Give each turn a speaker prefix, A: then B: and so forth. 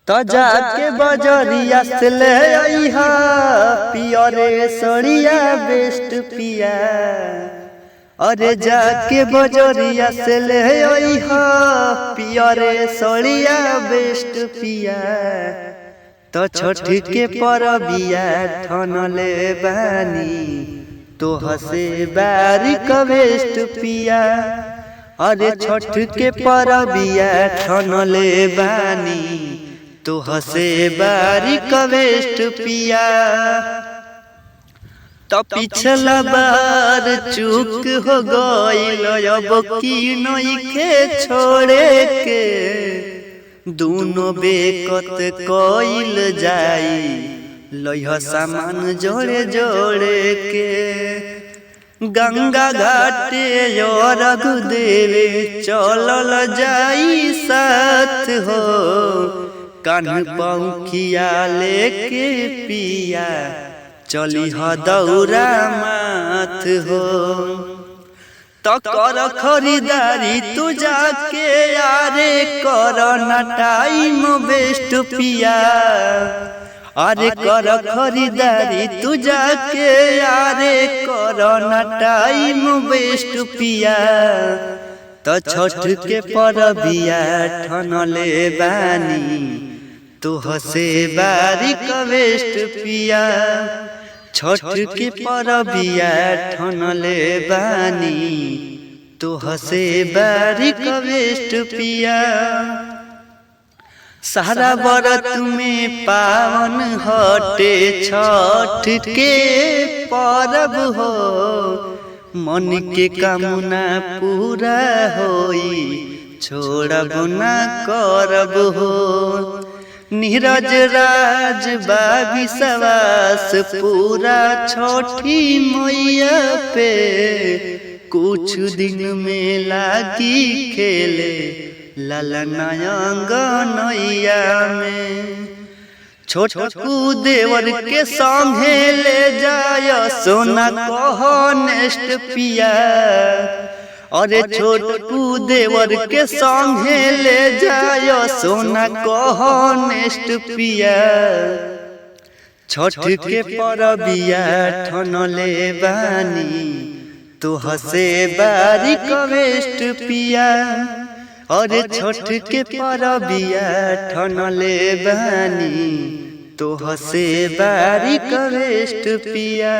A: तो जाके बजरिया से ले आईहा पियरे सड़िया बेस्ट पिया। अरे जाके बजरिया से ले आईहा पियरे सड़िया बेस्ट पिया। तो छठ के परबिया ठनले बानी तो हसे बारिक बेस्ट पिया। अरे छठ के परबिया ठनले बानी तो हसे बारिक बेस्ट पिया। तो पिछला बार चूक हो गइल अब की नइखे छोड़े के। दोनों बेकत कइल जाई लइह सामान जोड़े जोड़े के। गंगा घाटे रघु देवे चलल जाई साथ हो। कान पौखिया लेके पिया चली दौरा माथ हो। तो कर खरीदारी तू जाके यारे कर ना टाइम बेस्ट पिया। अरे कर खरीदारी तू जाके यारे कर ना टाइम बेस्ट पिया। तो छठ के परबिया ठनले बानी तो हसे बारिक बेस्ट पिया। छठ के परबिया ठनले बानी तो हसे बारिक बेस्ट पिया। सारा व्रत में पावन हटे छठ के परब हो। मन के कामना पूरा होई छोड़ब ना करब हो। नीरज राज बाबी सवास पूरा छठी मैया पे। कुछ दिन में लागी खेले ललना अंगनैया में। छोटकू देवर के संगे ले जाय सोना कह नेस्ट पिया। अरे छोटकू देवर के संगे ले जाय सोना कह नेस्ट पिया। छठ के परबिया ठनले बानी तो हसे बारिक बेस्ट पिया। अरे छठ के परबिया ठनले बानी तो हसे बारिक बेस्ट पिया।